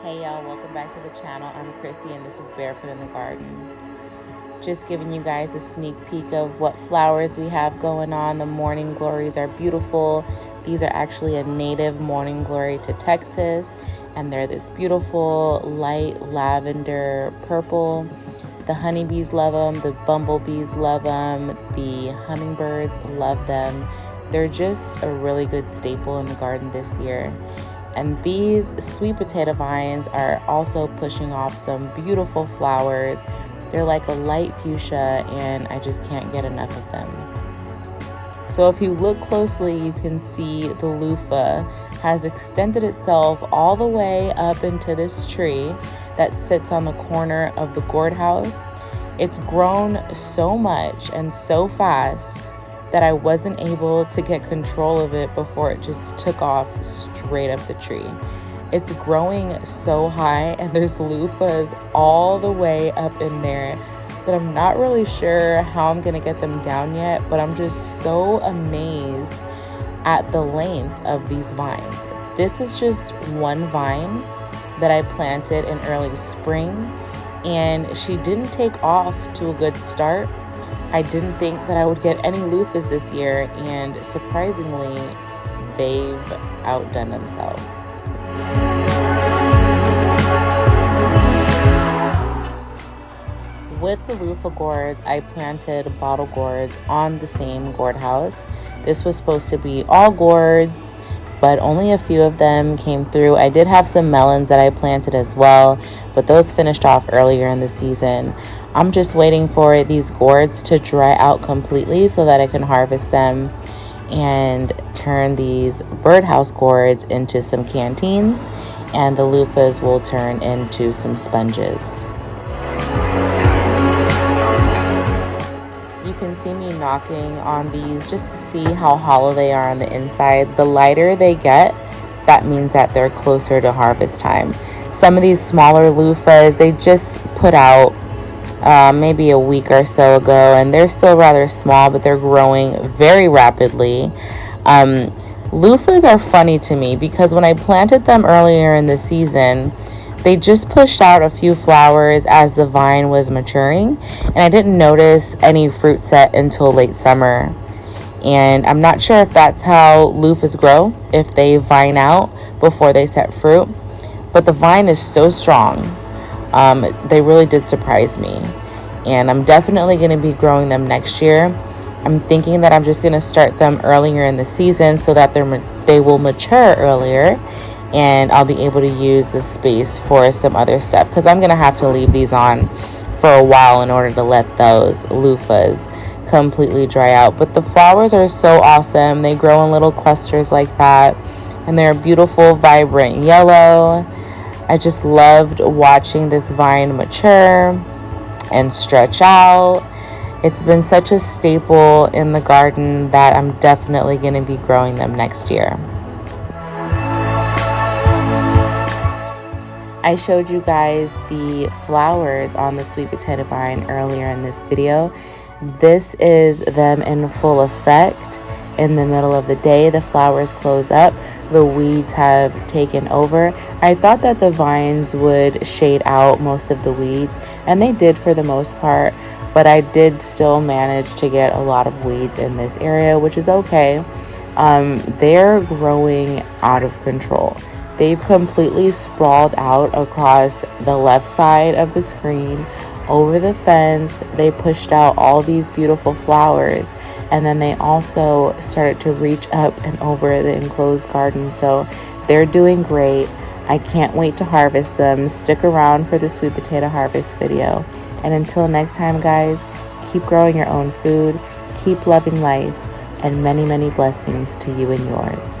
Hey y'all, welcome back to the channel. I'm Chrissy and this is Barefoot in the Garden. Just giving you guys a sneak peek of what flowers we have going on. The morning glories are beautiful. These are actually a native morning glory to Texas, and they're this beautiful light lavender purple. The honeybees love them, the bumblebees love them, the hummingbirds love them. They're just a really good staple in the garden this year. And these sweet potato vines are also pushing off some beautiful flowers. They're like a light fuchsia, and I just can't get enough of them. So if you look closely, you can see the loofah has extended itself all the way up into this tree that sits on the corner of the gourd house. It's grown so much and so fast that I wasn't able to get control of it before it just took off straight up the tree. It's growing so high, and there's loofahs all the way up in there that I'm not really sure how I'm gonna get them down yet, but I'm just so amazed at the length of these vines. This is just one vine that I planted in early spring, and she didn't take off to a good start. I didn't think that I would get any loofahs this year, and surprisingly, they've outdone themselves. With the loofah gourds, I planted bottle gourds on the same gourd house. This was supposed to be all gourds, but only a few of them came through. I did have some melons that I planted as well, but those finished off earlier in the season. I'm just waiting for these gourds to dry out completely so that I can harvest them and turn these birdhouse gourds into some canteens, and the loofahs will turn into some sponges. You can see me knocking on these just to see how hollow they are on the inside. The lighter they get, that means that they're closer to harvest time. Some of these smaller loofahs, they just put out maybe a week or so ago, and they're still rather small, but they're growing very rapidly. Loofahs are funny to me because when I planted them earlier in the season, they just pushed out a few flowers as the vine was maturing, and I didn't notice any fruit set until late summer. And I'm not sure if that's how loofahs grow, if they vine out before they set fruit, but the vine is so strong. They really did surprise me, and I'm definitely going to be growing them next year. I'm thinking that I'm just going to start them earlier in the season so that they will mature earlier, and I'll be able to use the space for some other stuff, because I'm going to have to leave these on for a while in order to let those loofahs completely dry out. But the flowers are so awesome. They grow in little clusters like that, and they're beautiful, vibrant yellow. I just loved watching this vine mature and stretch out. It's been such a staple in the garden that I'm definitely going to be growing them next year. I showed you guys the flowers on the sweet potato vine earlier in this video. This is them in full effect. In the middle of the day, the flowers close up. The weeds have taken over. I thought that the vines would shade out most of the weeds, and they did for the most part, but I did still manage to get a lot of weeds in this area, which is okay. They're growing out of control. They've completely sprawled out across the left side of the screen, over the fence. They pushed out all these beautiful flowers, and then they also started to reach up and over the enclosed garden. So they're doing great. I can't wait to harvest them. Stick around for the sweet potato harvest video. And until next time, guys, keep growing your own food, keep loving life, and many, many blessings to you and yours.